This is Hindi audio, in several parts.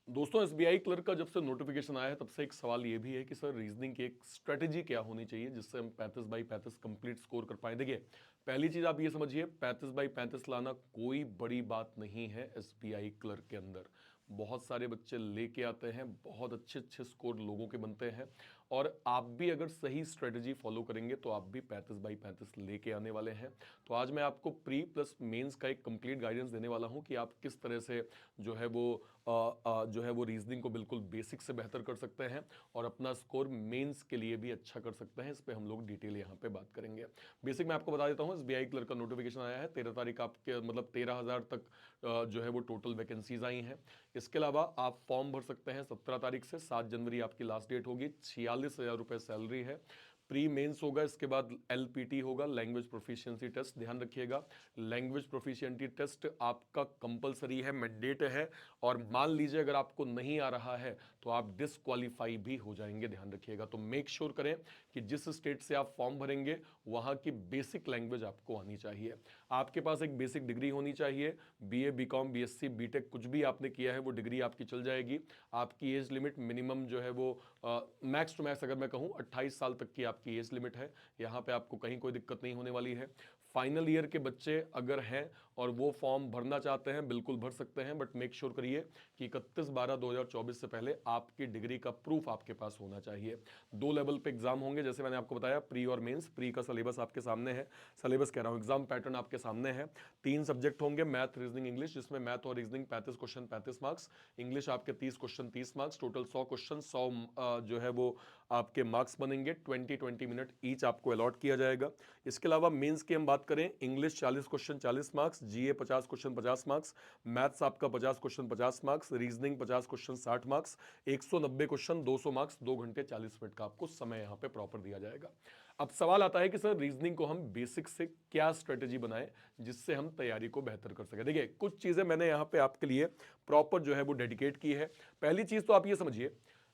दोस्तों एसबीआई क्लर्क का जब से नोटिफिकेशन आया है तब से एक सवाल ये भी है कि सर रीजनिंग की एक स्ट्रेटेजी क्या होनी चाहिए जिससे हम 35/35 कंप्लीट स्कोर कर पाए। देखिए पहली चीज आप ये समझिए 35/35 लाना कोई बड़ी बात नहीं है। एसबीआई क्लर्क के अंदर बहुत सारे बच्चे लेके आते हैं, बहुत अच्छे अच्छे स्कोर लोगों के बनते हैं और आप भी अगर सही स्ट्रेटेजी फॉलो करेंगे तो आप भी 35/35 लेके आने वाले हैं। तो आज मैं आपको प्री प्लस मेंस का एक कंप्लीट गाइडेंस देने वाला हूं कि आप किस तरह से जो है वो रीजनिंग को बिल्कुल बेसिक से बेहतर कर सकते हैं और अपना स्कोर मेंस के लिए भी अच्छा कर सकते हैं। इस पे हम लोग डिटेल यहाँ पे बात करेंगे। बेसिक मैं आपको बता देता हूँ, एसबीआई क्लर्क का नोटिफिकेशन आया है 13 तारीख, आपके मतलब 13,000 तक जो है वो टोटल वैकेंसीज आई हैं। इसके अलावा आप फॉर्म भर सकते हैं 17 तारीख से, 7 जनवरी आपकी लास्ट डेट होगी। 46,000 रुपए सैलरी है। प्री मेंस होगा, इसके बाद एलपीटी होगा, लैंग्वेज प्रोफिशिएंसी टेस्ट। ध्यान रखिएगा लैंग्वेज प्रोफिशिएंसी टेस्ट आपका कंपलसरी है, मैंडेट है और मान लीजिए अगर आपको नहीं आ रहा है तो आप डिसक्वालीफाई भी हो जाएंगे। ध्यान रखिएगा। तो मेक श्योर करें कि जिस स्टेट से आप फॉर्म भरेंगे वहां की बेसिक लैंग्वेज आपको आनी चाहिए। आपके पास एक बेसिक डिग्री होनी चाहिए, बीए बीकॉम बीएससी बीटेक कुछ भी आपने किया है वो डिग्री आपकी चल जाएगी। आपकी एज लिमिट मिनिमम जो है वो मैक्स टू मैक्स अगर मैं कहूं 28 साल तक की आपकी एज लिमिट है। यहां पे आपको कहीं कोई दिक्कत नहीं होने वाली है। फाइनल ईयर के बच्चे अगर हैं और वो फॉर्म भरना चाहते हैं बिल्कुल भर सकते हैं, बट मेक श्योर करिए कि 31/12/2024 से पहले आपकी डिग्री का प्रूफ आपके पास होना चाहिए। 2 लेवल पे एग्जाम होंगे जैसे मैंने आपको बताया, प्री और मेंस। प्री का सिलेबस आपके सामने है, सिलेबस कह रहा हूं एग्जाम पैटर्न आपके सामने है। 3 सब्जेक्ट होंगे, मैथ रीजनिंग इंग्लिश, जिसमें मैथ और रीजनिंग 35 क्वेश्चन 35 मार्क्स, इंग्लिश आपके 30 क्वेश्चन 30 मार्क्स, टोटल 100 क्वेश्चन 100 जो है वो आपके मार्क्स बनेंगे। 20-20 मिनट ईच आपको अलॉट किया जाएगा। इसके अलावा मेंस की हम बात करें, इंग्लिश 40 क्वेश्चन 40 मार्क्स, जीए 50 क्वेश्चन 50 मार्क्स, मैथ्स आपका 50 question 50 marks, reasoning 50 question 60 marks, 190 question 200 marks, 2 घंटे 40 मिनट का आपको समय यहां पे प्रॉपर दिया जाएगा। अब सवाल आता है कि सर रीजनिंग को हम बेसिक से क्या स्ट्रेटेजी बनाएं जिससे हम तैयारी को बेहतर कर सके। देखिए कुछ चीजें मैंने यहां पे आपके लिए प्रॉपर जो है वो डेडिकेट की है। पहली चीज तो आप ये समझिए,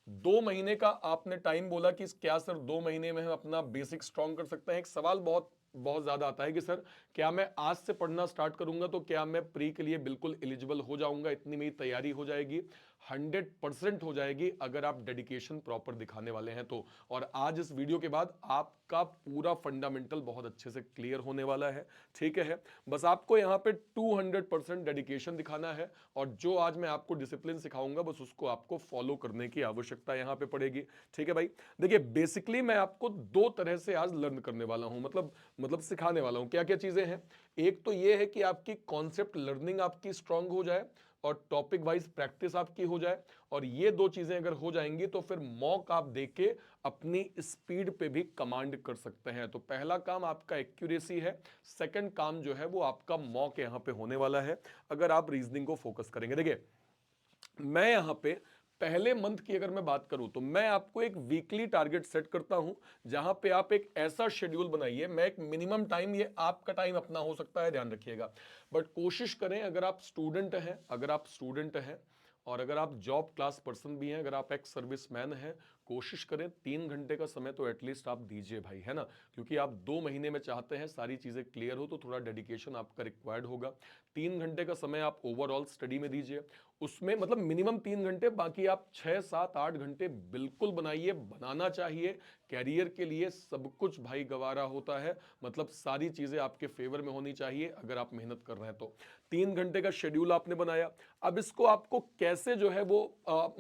2 महीने का आपने टाइम बोला कि क्या सर 2 महीने में हम अपना बेसिक स्ट्रांग कर सकते हैं। एक सवाल बहुत बहुत ज्यादा आता है कि सर क्या मैं आज से पढ़ना स्टार्ट करूंगा तो क्या मैं प्री के लिए बिल्कुल एलिजिबल हो जाऊंगा, इतनी मेरी तैयारी हो जाएगी? 100% हो जाएगी अगर आप डेडिकेशन प्रॉपर दिखाने वाले हैं तो। और आज इस वीडियो के बाद आपका पूरा फंडामेंटल बहुत अच्छे से क्लियर होने वाला है। ठीक है, बस आपको यहां पे 200% डेडिकेशन दिखाना है और जो आज मैं आपको डिसिप्लिन सिखाऊंगा बस उसको आपको फॉलो करने की आवश्यकता यहां पे पड़ेगी। ठीक है भाई, देखिए बेसिकली मैं आपको 2 तरह से आज लर्न करने वाला हूं, मतलब सिखाने वाला हूं। क्या क्या चीजें हैं? एक तो यह है कि आपकी कॉन्सेप्ट लर्निंग आपकी स्ट्रांग हो जाए और टॉपिक वाइज प्रैक्टिस आपकी हो जाए। और ये 2 चीजें अगर हो जाएंगी तो फिर मॉक आप देके अपनी स्पीड पे भी कमांड कर सकते हैं। तो पहला काम आपका एक्यूरेसी है, सेकंड काम जो है वो आपका मॉक यहां पे होने वाला है अगर आप रीजनिंग को फोकस करेंगे। देखिए मैं यहां पे पहले मंथ की अगर मैं बात करूं तो मैं आपको एक वीकली टारगेट सेट करता हूं जहां पे आप एक ऐसा शेड्यूल बनाइए। मैं एक मिनिमम टाइम, ये आपका टाइम अपना हो सकता है, ध्यान रखिएगा, बट कोशिश करें अगर आप स्टूडेंट हैं और अगर आप जॉब क्लास पर्सन भी हैं, अगर आप एक्स सर्विसमैन हैं, कोशिश करें 3 घंटे का समय तो एटलीस्ट आप दीजिए भाई, है ना? क्योंकि आप 2 महीने में चाहते हैं सारी चीजें क्लियर हो तो थोड़ा डेडिकेशन आपका रिक्वायर्ड होगा। 3 घंटे का समय आप ओवरऑल स्टडी में दीजिए, उसमें मतलब मिनिमम 3 घंटे, बाकी आप 6 7 8 घंटे बिल्कुल बनाइए, बनाना चाहिए। कैरियर के लिए सब कुछ भाई गवारा होता है, मतलब सारी चीजें आपके फेवर में होनी चाहिए अगर आप मेहनत कर रहे हैं तो। 3 घंटे का शेड्यूल आपने बनाया, अब इसको आपको कैसे जो है वो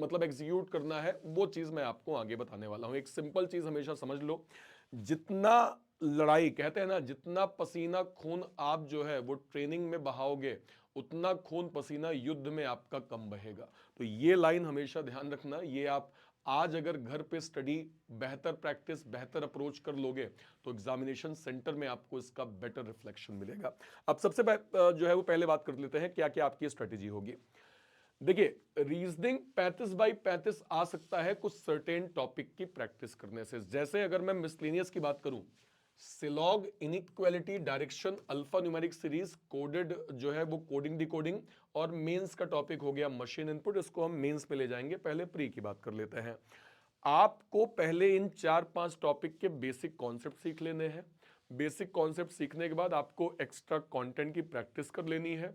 मतलब एग्जीक्यूट करना है वो चीज मैं आपको आगे बताने वाला हूं। एक सिंपल चीज हमेशा समझ लो, जितना लड़ाई कहते हैं ना, जितना पसीना खून आप जो है वो ट्रेनिंग में बहाओगे उतना खून पसीना युद्ध में आपका कम बहेगा। तो ये लाइन हमेशा ध्यान रखना। ये आप आज अगर घर पे स्टडी, बेहतर प्रैक्टिस, बेहतर अप्रोच कर लोगे तो एग्जामिनेशन सेंटर में आपको इसका बेटर रिफ्लेक्शन मिलेगा। अब सबसे जो है वो पहले बात कर लेते हैं क्या क्या आपकी स्ट्रेटेजी होगी। देखिए रीजनिंग 35/35 आ सकता है कुछ सर्टेन टॉपिक की प्रैक्टिस करने से। जैसे अगर मैं मिसलेनियस की बात करूं, syllogism, inequality, direction, alpha numeric series, coded जो है वो कोडिंग डिकोडिंग, और मेंस का टॉपिक हो गया मशीन इनपुट। इसको हम मेंस पे ले जाएंगे, पहले प्री की बात कर लेते हैं। आपको पहले इन 4-5 टॉपिक के बेसिक कॉन्सेप्ट सीख लेने हैं। बेसिक कॉन्सेप्ट सीखने के बाद आपको एक्स्ट्रा कंटेंट की प्रैक्टिस कर लेनी है।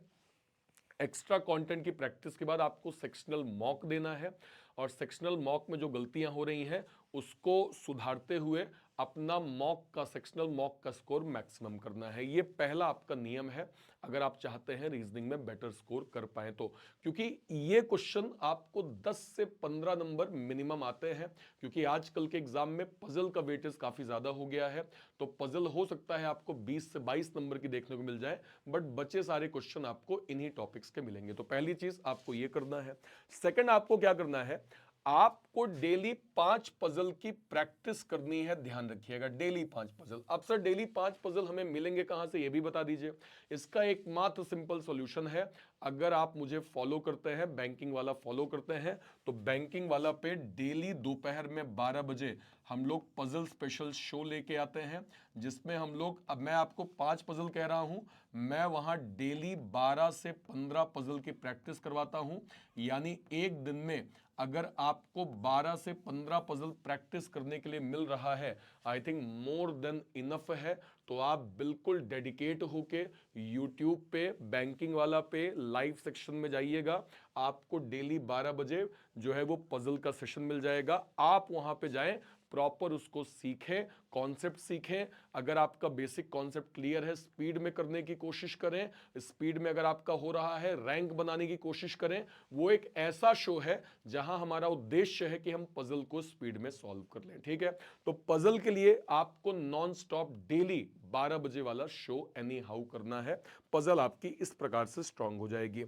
एक्स्ट्रा कंटेंट की प्रैक्टिस के बाद आपको सेक्शनल मॉक देना है और सेक्शनल मॉक में जो गलतियां हो रही हैं उसको सुधारते हुए अपना मॉक का सेक्शनल मॉक का स्कोर मैक्सिमम करना है। ये पहला आपका नियम है अगर आप चाहते हैं रीजनिंग में बेटर स्कोर कर पाए तो, क्योंकि ये क्वेश्चन आपको 10 से 15 नंबर मिनिमम आते हैं, क्योंकि आजकल के एग्जाम में पजल का वेटेज काफी ज्यादा हो गया है। तो पजल हो सकता है आपको 20 से 22 नंबर की देखने को मिल जाए, बट बचे सारे क्वेश्चन आपको इन्हीं टॉपिक्स के मिलेंगे। तो पहली चीज आपको ये करना है। सेकंड आपको क्या करना है, आपको डेली 5 पजल की प्रैक्टिस करनी है। ध्यान रखिएगा, डेली 5 पजल। अब सर डेली 5 पजल हमें मिलेंगे कहां से, ये भी बता दीजिए। इसका एकमात्र सिंपल सॉल्यूशन है, अगर आप मुझे फॉलो करते हैं, बैंकिंग वाला फॉलो करते हैं, तो बैंकिंग वाला पे डेली दोपहर में 12 बजे हम लोग पजल स्पेशल शो लेके आते हैं, जिसमें हम लोग, अब मैं आपको 5 पजल कह रहा हूं, मैं वहां डेली 12 से 15 पजल की प्रैक्टिस करवाता हूं। यानी एक दिन में अगर आपको 12 से 15 पजल प्रैक्टिस करने के लिए मिल रहा है, I think more than enough है। तो आप बिल्कुल डेडिकेट होके YouTube पे, बैंकिंग वाला पे लाइव सेक्शन में जाइएगा। आपको डेली 12 बजे जो है वो पजल का सेशन मिल जाएगा। आप वहां पे जाएं, प्रॉपर उसको सीखें, कॉन्सेप्ट सीखें। अगर आपका बेसिक कॉन्सेप्ट क्लियर है, स्पीड में करने की कोशिश करें। स्पीड में अगर आपका हो रहा है, रैंक बनाने की कोशिश करें। वो एक ऐसा शो है जहां हमारा उद्देश्य है कि हम पजल को स्पीड में सॉल्व कर लें। ठीक है, तो पजल के लिए आपको नॉन स्टॉप डेली 12 बजे वाला शो एनी हाउ करना है। पजल आपकी इस प्रकार से स्ट्रांग हो जाएगी।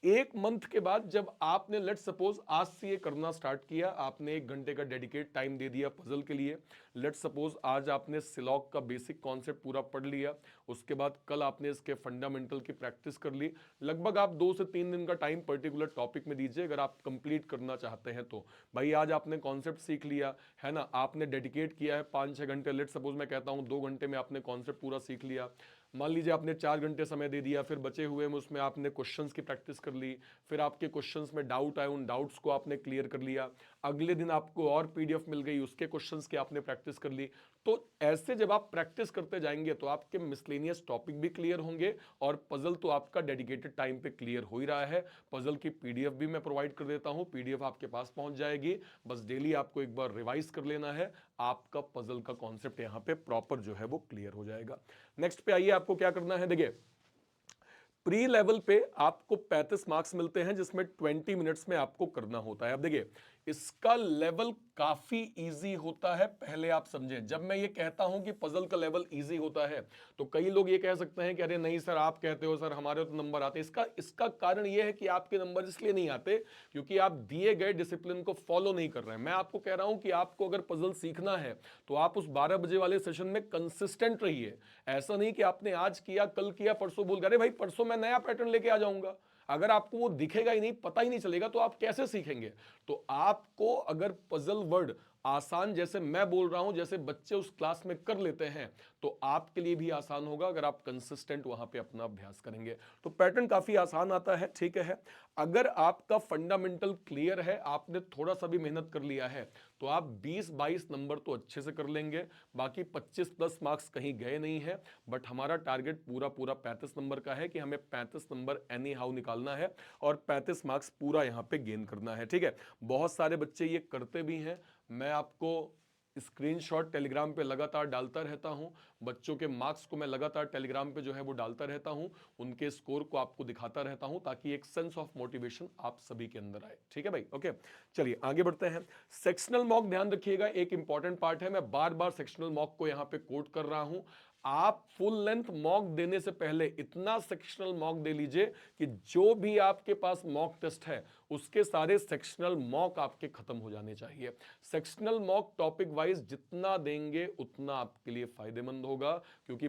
एक मंथ के बाद जब आपने, लेट सपोज आज से ये करना स्टार्ट किया, आपने 1 घंटे का डेडिकेट टाइम दे दिया पजल के लिए। लेट सपोज आज आपने सिलॉग का बेसिक कॉन्सेप्ट पूरा पढ़ लिया, उसके बाद कल आपने इसके फंडामेंटल की प्रैक्टिस कर ली। लगभग आप 2 से 3 दिन का टाइम पर्टिकुलर टॉपिक में दीजिए अगर आप कंप्लीट करना चाहते हैं तो। भाई आज आपने कॉन्सेप्ट सीख लिया है ना, आपने डेडिकेट किया है 5-6 घंटे, लेट सपोज मैं कहता हूं 2 घंटे में आपने कॉन्सेप्ट पूरा सीख लिया। मान लीजिए आपने 4 घंटे समय दे दिया, फिर बचे हुए में उसमें आपने क्वेश्चंस की प्रैक्टिस कर ली, फिर आपके क्वेश्चंस में डाउट आए, उन डाउट्स को आपने क्लियर कर लिया। अगले दिन आपको और पीडीएफ मिल गई, उसके क्वेश्चंस की आपने प्रैक्टिस कर ली। तो ऐसे जब आप प्रैक्टिस करते जाएंगे तो आपके मिसलेनियस टॉपिक भी क्लियर होंगे और पजल तो आपका डेडिकेटेड टाइम पे क्लियर हो ही रहा है। पजल की पीडीएफ भी मैं प्रोवाइड कर देता हूं, पीडीएफ आपके पास पहुंच जाएगी। बस डेली आपको एक बार रिवाइज कर लेना है, आपका पजल का कॉन्सेप्ट यहां पे प्रॉपर जो है वो क्लियर हो जाएगा। नेक्स्ट पे आइए, आपको क्या करना है। देखिए, प्री लेवल पे आपको 35 मार्क्स मिलते हैं, जिसमें 20 मिनट्स में आपको करना होता है। अब देखिए, इसका लेवल काफी इजी होता है, पहले आप समझें। जब मैं ये कहता हूं कि पजल का लेवल इजी होता है, तो कई लोग ये कह सकते हैं कि अरे नहीं सर, आप कहते हो सर हमारे तो नंबर आते हैं। इसका कारण ये है कि आपके नंबर इसलिए नहीं आते क्योंकि आप दिए गए डिसिप्लिन को फॉलो नहीं कर रहे हैं। मैं आपको कह रहा हूं कि आपको अगर पजल सीखना है तो आप उस 12 बजे वाले सेशन में कंसिस्टेंट रहिए। ऐसा नहीं कि आपने आज किया, कल किया, परसों भूल गए, अरे भाई परसों मैं नया पैटर्न लेके आ जाऊंगा। अगर आपको वो दिखेगा ही नहीं, पता ही नहीं चलेगा, तो आप कैसे सीखेंगे। तो आपको अगर पजल वर्ड आसान, जैसे मैं बोल रहा हूं, जैसे बच्चे उस क्लास में कर लेते हैं, तो आपके लिए भी आसान होगा अगर आप कंसिस्टेंट वहां पे अपना अभ्यास करेंगे। तो पैटर्न काफी आसान आता है, ठीक है। अगर आपका फंडामेंटल क्लियर है, आपने थोड़ा सा भी मेहनत कर लिया है, तो आप 20-22 नंबर तो अच्छे से कर लेंगे। बाकी 25 प्लस मार्क्स कहीं गए नहीं है, बट हमारा टारगेट पूरा पूरा 35 नंबर का है कि हमें 35 नंबर एनी हाउ निकालना है और 35 मार्क्स पूरा यहां पे गेन करना है, ठीक है। बहुत सारे बच्चे ये करते भी हैं, मैं आपको स्क्रीनशॉट टेलीग्राम पे लगातार डालता रहता हूं। बच्चों के मार्क्स को मैं लगातार टेलीग्राम पे जो है वो डालता रहता हूं, उनके स्कोर को आपको दिखाता रहता हूं, ताकि एक सेंस ऑफ मोटिवेशन आप सभी के अंदर आए, ठीक है भाई। ओके, चलिए आगे बढ़ते हैं। सेक्शनल मॉक ध्यान रखिएगा, एक इंपॉर्टेंट पार्ट है। मैं बार बार सेक्शनल मॉक को यहां पे कोट कर रहा हूं। आप फुल लेंथ मॉक देने से पहले इतना सेक्शनल मॉक दे लीजिए कि जो भी आपके पास मॉक टेस्ट है उसके सारे सेक्शनल मॉक आपके खत्म हो जाने चाहिए। सेक्शनल मॉक टॉपिक वाइज जितना देंगे उतना आपके लिए फायदेमंद होगा, क्योंकि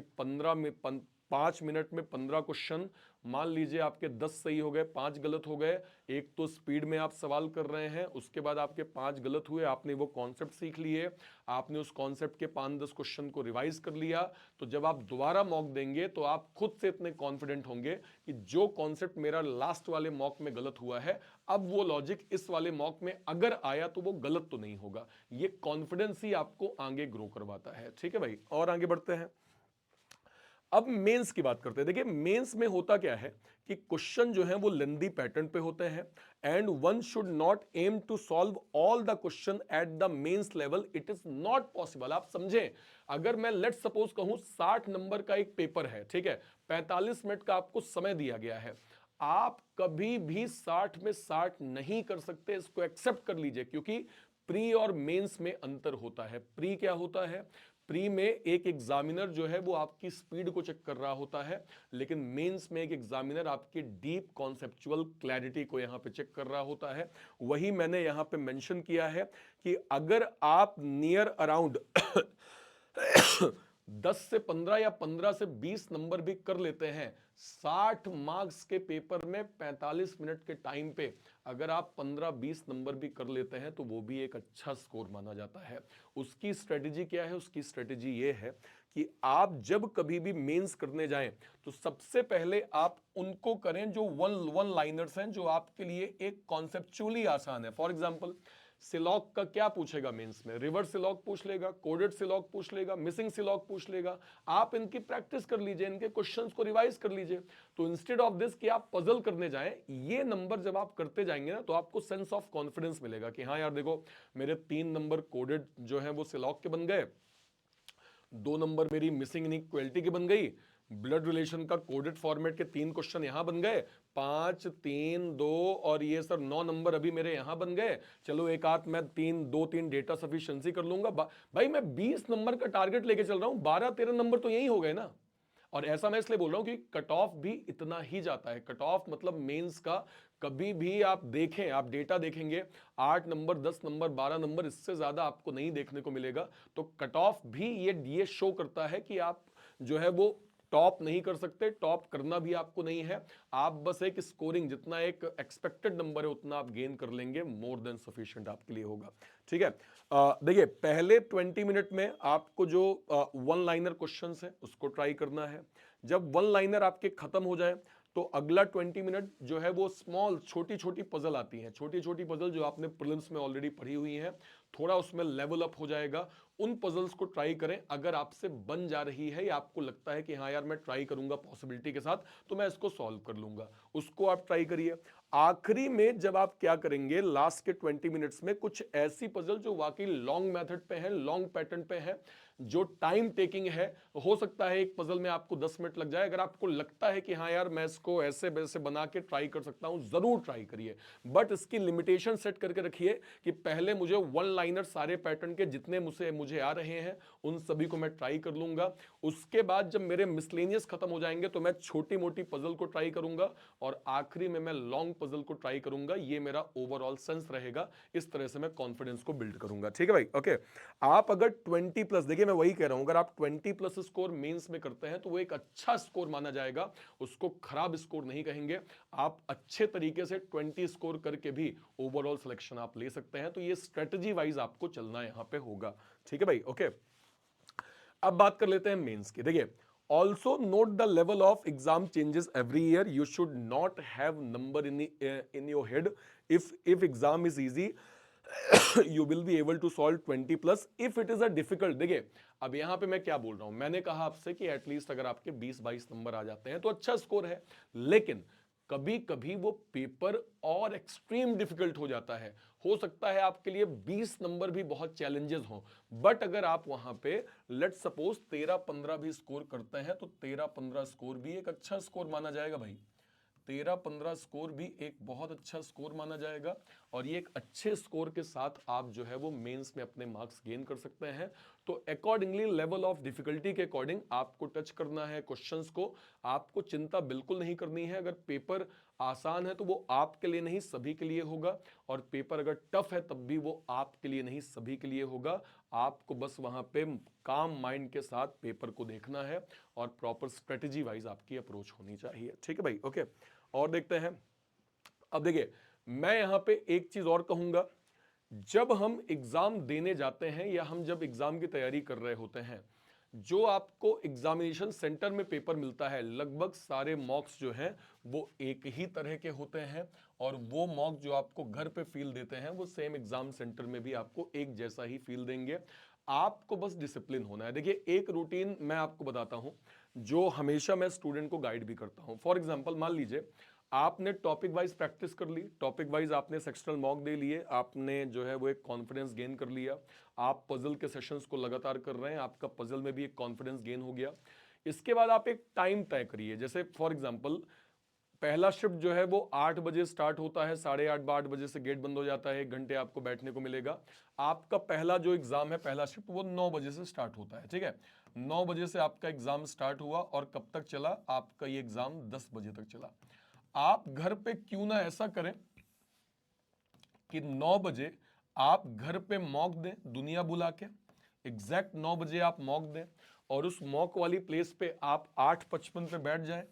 5 मिनट में 15 क्वेश्चन, मान लीजिए आपके 10 सही हो गए, 5 गलत हो गए। एक तो स्पीड में आप सवाल कर रहे हैं, उसके बाद आपके 5 गलत हुए, आपने वो कॉन्सेप्ट सीख लिए, आपने उस कॉन्सेप्ट के 5-10 क्वेश्चन को रिवाइज कर लिया। तो जब आप दोबारा मॉक देंगे तो आप खुद से इतने कॉन्फिडेंट होंगे कि जो कॉन्सेप्ट मेरा लास्ट वाले मॉक में गलत हुआ है, अब वो लॉजिक इस वाले मॉक में अगर आया तो वो गलत तो नहीं होगा। ये कॉन्फिडेंस ही आपको आगे ग्रो करवाता है, ठीक है भाई। और आगे बढ़ते हैं। अब मेंस की बात करते हैं। देखिए मेंस में होता क्या है कि क्वेश्चन जो है वो लेंदी पैटर्न पे होते हैं and one should not aim to solve all the question at the mains level, it is not possible. आप समझें, अगर मैं लेट सपोज कहूं 60 नंबर का एक पेपर है, ठीक है, 45 मिनट का आपको समय दिया गया है, आप कभी भी 60 में 60 नहीं कर सकते, इसको एक्सेप्ट कर लीजिए, क्योंकि प्री और मेंस में अंतर होता है। प्री क्या होता है? प्री में एक एग्जामिनर जो है वो आपकी स्पीड को चेक कर रहा होता है, लेकिन मेंस में एक एग्जामिनर आपकी डीप कॉन्सेप्चुअल क्लैरिटी को यहां पे चेक कर रहा होता है। वही मैंने यहां पे मेंशन किया है कि अगर आप नियर अराउंड 10 से 15 या 15 से 20 नंबर भी कर लेते हैं 60 मार्क्स के पेपर में 45 मिनट के टाइम पे, अगर आप 15-20 नंबर भी कर लेते हैं तो वो भी एक अच्छा स्कोर माना जाता है। उसकी स्ट्रेटेजी क्या है? उसकी स्ट्रेटेजी ये है कि आप जब कभी भी मेंस करने जाएं तो सबसे पहले आप उनको करें जो वन लाइनर्स हैं, जो आपके लिए एक कॉन्सेप्चुअली आसान है। फॉर एग्जांपल सिलॉग का क्या पूछेगा मेंस में? रिवर्स सिलॉग पूछ लेगा, कोडेड सिलॉग पूछ लेगा, मिसिंग सिलॉग पूछ लेगा। आप इनकी प्रैक्टिस कर लीजिए, इनके क्वेश्चंस को रिवाइज कर लीजिए। तो इंस्टेड ऑफ दिस कि आप पजल करने जाएं, ये नंबर जब आप करते जाएंगे ना तो आपको सेंस ऑफ कॉन्फिडेंस मिलेगा कि हाँ यार देखो, मेरे 3 नंबर कोडेड जो है वो सिलॉग के बन गए, 2 नंबर मेरी मिसिंग इनइक्वालिटी की बन गई, ब्लड रिलेशन का कोडेड फॉर्मेट के 3 क्वेश्चन यहां बन गए, 5 3 2 और ये सर 9 नंबर अभी मेरे यहां बन गए। चलो एक आध मैं 2-3 डेटा सफिशिएंसी कर लूंगा। भाई मैं 20 नंबर का टारगेट लेके चल रहा हूं, 12-13 नंबर तो यही हो गए ना। और ऐसा मैं इसलिए बोल रहा हूं कि कट ऑफ भी इतना ही जाता है। कट ऑफ मतलब मेंस का कभी भी आप देखें, आप डेटा देखेंगे, 8 नंबर 10 नंबर 12 नंबर, इससे ज्यादा आपको नहीं देखने को मिलेगा। तो कट ऑफ भी ये शो करता है कि आप जो है वो टॉप नहीं कर सकते, टॉप करना भी आपको नहीं है। आप बस एक स्कोरिंग जितना एक एक्सपेक्टेड नंबर है उतना आप गेन कर लेंगे, मोर देन सफिशिएंट आपके लिए होगा। ठीक है, देखिए पहले 20 मिनट में आपको जो वन लाइनर क्वेश्चंस है उसको ट्राई करना है। जब वन लाइनर आपके खत्म हो जाए तो अगला 20 मिनट जो है वो स्मॉल छोटी छोटी पजल आती हैं, छोटी छोटी पजल जो आपने प्रीलिम्स में ऑलरेडी पढ़ी हुई हैं, थोड़ा उसमें लेवल अप हो जाएगा। उन पजल्स को ट्राई करें, अगर आपसे बन जा रही है या आपको लगता है कि हाँ यार मैं ट्राई करूंगा पॉसिबिलिटी के साथ तो मैं इसको सॉल्व कर लूंगा, उसको आप ट्राई करिए। आखिरी में जब आप क्या करेंगे, लास्ट के 20 मिनट्स में कुछ ऐसी पजल जो वाकई लॉन्ग मेथड पे है, लॉन्ग पैटर्न पे है, जो टाइम टेकिंग है, हो सकता है एक पजल में आपको 10 मिनट लग जाए। अगर आपको लगता है कि हाँ यार मैं इसको ऐसे वैसे बना के ट्राई कर सकता हूं, जरूर ट्राई करिए, बट इसकी लिमिटेशन सेट करके रखिए कि पहले मुझे वन लाइनर सारे पैटर्न के जितने मुझे आ रहे हैं उन सभी को मैं ट्राई कर लूंगा। उसके बाद जब मेरे मिसलेनियस खत्म हो जाएंगे तो मैं छोटी मोटी पजल को ट्राई करूंगा और आखिरी में मैं लॉन्ग पजल को ट्राई करूंगा। ये मेरा ओवरऑल सेंस रहेगा, इस तरह से मैं कॉन्फिडेंस को बिल्ड करूंगा। ठीक है भाई, ओके। आप अगर 20 प्लस, देखिए मैं वही कह रहा हूं, अगर आप 20 प्लस स्कोर मेंस में करते हैं तो वो एक अच्छा स्कोर माना जाएगा, उसको खराब स्कोर नहीं कहेंगे। आप अच्छे तरीके से 20 स्कोर करके भी ओवरऑल सिलेक्शन आप ले सकते हैं। तो ये स्ट्रेटजी वाइज आपको चलना यहां पे होगा। ठीक है भाई, ओके। अब बात कर लेते हैं मेंस की। देखिए also note the level of exam changes every year, you should not have number in your head. If exam is easy you will be able to solve 20 plus if it is a difficult। देखिए अब यहां पे मैं क्या बोल रहा हूं, मैंने कहा आपसे कि एटलीस्ट अगर आपके 20-22 नंबर आ जाते हैं तो अच्छा स्कोर है, लेकिन कभी कभी वो पेपर और एक्सट्रीम डिफिकल्ट हो जाता है। हो सकता है आपके लिए 20 नंबर भी बहुत चैलेंजेस हो, बट अगर आप वहां पे लेट सपोज 13-15 भी स्कोर करते हैं तो 13-15 स्कोर भी एक अच्छा स्कोर माना जाएगा भाई। 13-15 स्कोर भी एक बहुत अच्छा स्कोर माना जाएगा और ये एक अच्छे स्कोर के साथ आप जो है वो मेंस में अपने मार्क्स गेन कर सकते हैं। तो अकॉर्डिंगली लेवल ऑफ डिफिकल्टी के अकॉर्डिंग आपको टच करना है क्वेश्चंस को। आपको चिंता बिल्कुल नहीं करनी है, अगर पेपर आसान है तो वो आपके लिए नहीं सभी के लिए होगा, और पेपर अगर टफ है तब भी वो आपके लिए नहीं सभी के लिए होगा। आपको बस वहां पे काम माइंड के साथ पेपर को देखना है और प्रॉपर स्ट्रेटेजी वाइज आपकी अप्रोच होनी चाहिए। ठीक है भाई, ओके। और देखते हैं, अब देखिए मैं यहां पे एक चीज और कहूंगा, जब हम एग्जाम देने जाते हैं या हम जब एग्जाम की तैयारी कर रहे होते हैं, जो आपको एग्जामिनेशन सेंटर में पेपर मिलता है लगभग सारे मॉक्स जो हैं वो एक ही तरह के होते हैं, और वो मॉक जो आपको घर पे फील देते हैं वो सेम एग्जाम सेंटर में भी आपको एक जैसा ही फील देंगे। आपको बस डिसिप्लिन होना है। देखिए एक रूटीन मैं आपको बताता हूं, जो हमेशा मैं स्टूडेंट को गाइड भी करता हूं। फॉर एग्जांपल मान लीजिए आपने टॉपिक वाइज प्रैक्टिस कर ली, टॉपिक वाइज आपने सेक्शनल मॉक दे लिए, आपने जो है वो एक कॉन्फिडेंस गेन कर लिया, आप पजल के सेशंस को लगातार कर रहे हैं, आपका पजल में भी एक कॉन्फिडेंस गेन हो गया। इसके बाद आप एक टाइम तय करिए, जैसे फॉर एग्जांपल पहला शिफ्ट जो है वो 8 बजे स्टार्ट होता है, 8:30 8 बजे से गेट बंद हो जाता है, 1 घंटे आपको बैठने को मिलेगा। आपका पहला जो एग्जाम है, पहला शिफ्ट, वो 9 बजे से स्टार्ट होता है, ठीक है। 9 बजे से आपका एग्जाम स्टार्ट हुआ और कब तक चला, आपका ये एग्जाम 10 बजे तक चला। आप घर पे क्यों ना ऐसा करें कि 9 बजे आप घर पे मॉक दें, दुनिया बुला के एग्जैक्ट 9 बजे आप मॉक दें और उस मॉक वाली प्लेस पे आप 8:55 पे बैठ जाएं।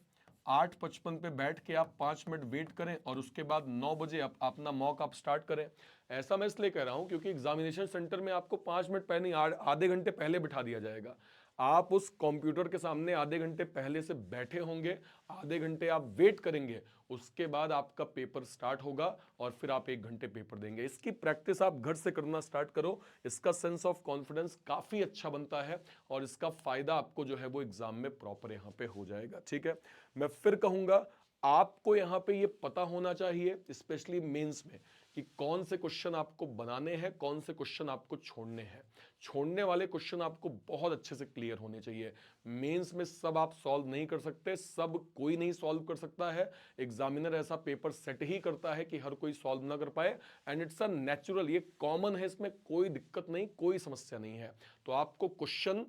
8:55 पे बैठ के आप 5 मिनट वेट करें और उसके बाद 9 बजे आप अपना मॉक आप स्टार्ट करें। ऐसा मैं इसलिए कह रहा हूं क्योंकि एग्जामिनेशन सेंटर में आपको 5 मिनट पहले नहीं, आधे घंटे पहले बिठा दिया जाएगा। आप उस कंप्यूटर के सामने आधे घंटे पहले से बैठे होंगे, आधे घंटे आप वेट करेंगे, उसके बाद आपका पेपर स्टार्ट होगा और फिर आप 1 घंटे पेपर देंगे। इसकी प्रैक्टिस आप घर से करना स्टार्ट करो, इसका सेंस ऑफ कॉन्फिडेंस काफी अच्छा बनता है और इसका फायदा आपको जो है वो एग्जाम में प्रॉपर यहां पे हो जाएगा, ठीक है। मैं फिर कहूंगा आपको यहां पे ये पता होना चाहिए स्पेशली मेंस में कि कौन से क्वेश्चन आपको बनाने हैं, कौन से क्वेश्चन आपको छोड़ने हैं। छोड़ने वाले क्वेश्चन आपको बहुत अच्छे से क्लियर होने चाहिए। मेंस में सब आप सॉल्व नहीं कर सकते, सब कोई नहीं सॉल्व कर सकता है। एग्जामिनर ऐसा पेपर सेट ही करता है कि हर कोई सॉल्व ना कर पाए, एंड इट्स अ नेचुरल, ये कॉमन है, इसमें कोई दिक्कत नहीं, कोई समस्या नहीं है। तो आपको क्वेश्चन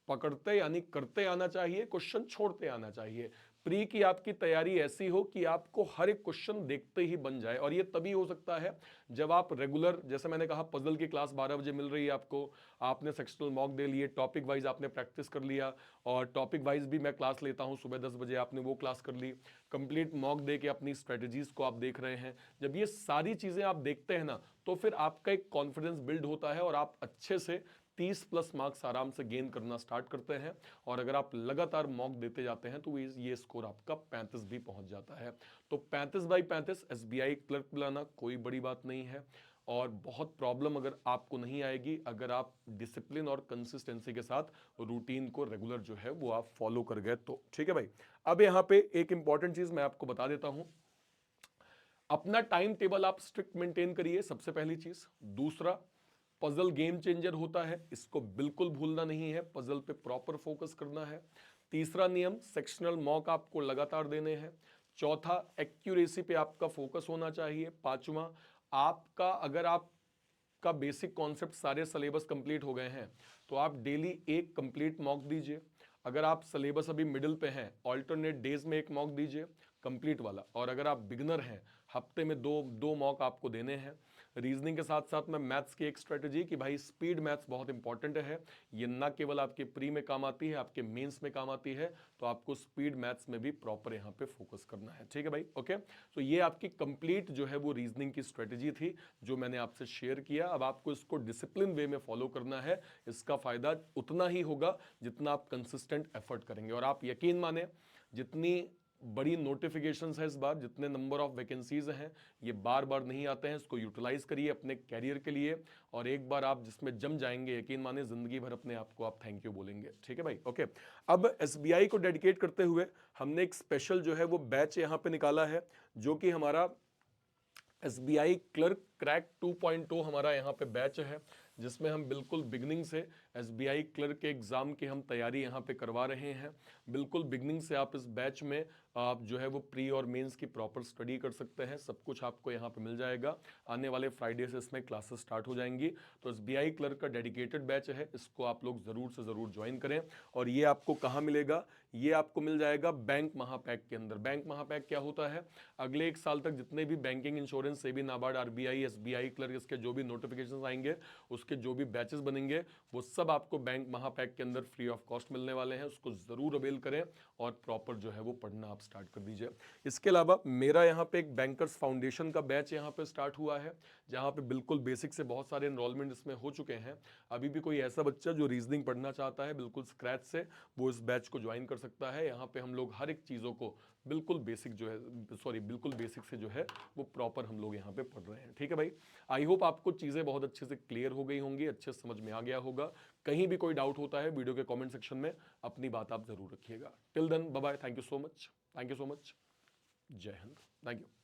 पकड़ते यानी करते आना चाहिए, क्वेश्चन छोड़ते आना चाहिए। प्री की आपकी तैयारी ऐसी हो कि आपको हर एक क्वेश्चन देखते ही बन जाए, और ये तभी हो सकता है जब आप रेगुलर, जैसे मैंने कहा पजल की क्लास 12 बजे मिल रही है आपको, आपने सेक्शनल मॉक दे लिए, टॉपिक वाइज आपने प्रैक्टिस कर लिया, और टॉपिक वाइज भी मैं क्लास लेता हूं सुबह 10 बजे, आपने वो क्लास कर ली, कंप्लीट मॉक दे के अपनी स्ट्रेटेजीज को आप देख रहे हैं। जब ये सारी चीजें आप देखते हैं ना, तो फिर आपका एक कॉन्फिडेंस बिल्ड होता है और आप अच्छे से 30+ मार्क्स आराम से गेन करना स्टार्ट करते हैं। और अगर आप लगातार मॉक देते जाते हैं तो ये स्कोर आपका 35 भी पहुंच जाता है। तो 35/35 एसबीआई क्लर्क बुलाना कोई बड़ी बात नहीं है, और बहुत प्रॉब्लम अगर आपको नहीं आएगी अगर आप डिसिप्लिन और कंसिस्टेंसी के साथ रूटीन को रेगुलर जो है वो आप फॉलो कर गए तो, ठीक है भाई। अब यहां पे एक इंपॉर्टेंट चीज मैं आपको बता देता हूं, अपना टाइम टेबल आप स्ट्रिक्ट मेंटेन करिए, सबसे पहली चीज। दूसरा, पजल गेम चेंजर होता है, इसको बिल्कुल भूलना नहीं है, पजल पे प्रॉपर फोकस करना है। तीसरा नियम, सेक्शनल मॉक आपको लगातार देने हैं। चौथा, एक्यूरेसी पे आपका फोकस होना चाहिए। पांचवा, आपका अगर आपका बेसिक कॉन्सेप्ट सारे सिलेबस कंप्लीट हो गए हैं तो आप डेली एक कंप्लीट मॉक दीजिए। अगर आप सिलेबस अभी मिडिल पे हैं, ऑल्टरनेट डेज में एक मॉक दीजिए कंप्लीट वाला। और अगर आप बिगनर हैं, हफ्ते में दो दो मॉक आपको देने हैं। रीजनिंग के साथ साथ में मैथ्स की एक स्ट्रेटजी कि भाई स्पीड मैथ्स बहुत इंपॉर्टेंट है, ये ना केवल आपके प्री में काम आती है, आपके मेंस में काम आती है, तो आपको स्पीड मैथ्स में भी प्रॉपर यहाँ पे फोकस करना है, ठीक है भाई, ओके। तो ये आपकी कंप्लीट जो है वो रीजनिंग की स्ट्रेटजी थी जो मैंने आपसे शेयर किया। अब आपको इसको डिसिप्लिन वे में फॉलो करना है, इसका फायदा उतना ही होगा जितना आप कंसिस्टेंट एफर्ट करेंगे। और आप यकीन माने, जितनी बड़ी नोटिफिकेशंस है इस बार, जितने नंबर ऑफ वैकेंसीज हैं, ये बार बार नहीं आते हैं, इसको यूटिलाइज करिए अपने कैरियर के लिए, और एक बार आप जिसमें जम जाएंगे, यकीन माने जिंदगी भर अपने आप को आप थैंक यू बोलेंगे, ठीक है भाई, ओके। अब एसबीआई को डेडिकेट करते हुए हमने एक स्पेशल जो है वो बैच यहाँ पे निकाला है, जो कि हमारा एसबीआई क्लर्क क्रैक 2.0 हमारा यहाँ पे बैच है, जिसमें हम बिल्कुल बिगनिंग से एसबीआई क्लर्क के एग्जाम की हम तैयारी यहाँ पे करवा रहे हैं। बिल्कुल बिगनिंग से आप इस बैच में आप जो है वो प्री और मेंस की प्रॉपर स्टडी कर सकते हैं, सब कुछ आपको यहाँ पे मिल जाएगा। आने वाले फ्राइडे से इसमें क्लासेस स्टार्ट हो जाएंगी। तो एसबीआई क्लर्क का डेडिकेटेड बैच है, इसको आप लोग जरूर से जरूर ज्वाइन करें। और ये आपको कहाँ मिलेगा, ये आपको मिल जाएगा बैंक महापैक के अंदर। बैंक महापैक क्या होता है, अगले 1 साल तक जितने भी banking, insurance, SEBI, NABARD, RBI, SBI clerk, इसके जो भी नोटिफिकेशन आएंगे, उसके जो भी बैचेस बनेंगे, वो सब आपको बैंक महापैक के अंदर फ्री ऑफ कॉस्ट मिलने वाले हैं। उसको जरूर अवेल करें और प्रॉपर जो है वो पढ़ना आप स्टार्ट कर दीजिए। इसके अलावा मेरा यहाँ पे एक बैंकर्स फाउंडेशन का बैच यहाँ पे स्टार्ट हुआ है, जहाँ पे बिल्कुल बेसिक से बहुत सारे एनरोलमेंट इसमें हो चुके हैं। अभी भी कोई ऐसा बच्चा जो रीजनिंग पढ़ना चाहता है बिल्कुल स्क्रैच से, वो इस बैच को ज्वाइन कर सकता है। यहाँ पे हम लोग हर एक चीज़ों को बिल्कुल बेसिक जो है, सॉरी बिल्कुल बेसिक से जो है वो प्रॉपर हम लोग यहाँ पे पढ़ रहे हैं। ठीक है भाई, आई होप आपको चीज़ें बहुत अच्छे से क्लियर हो गई होंगी, अच्छे से समझ में आ गया होगा। कहीं भी कोई डाउट होता है वीडियो के कमेंट सेक्शन में अपनी बात आप जरूर रखिएगा। Till then bye bye, thank you so much, thank you so much, जय हिंद, थैंक यू।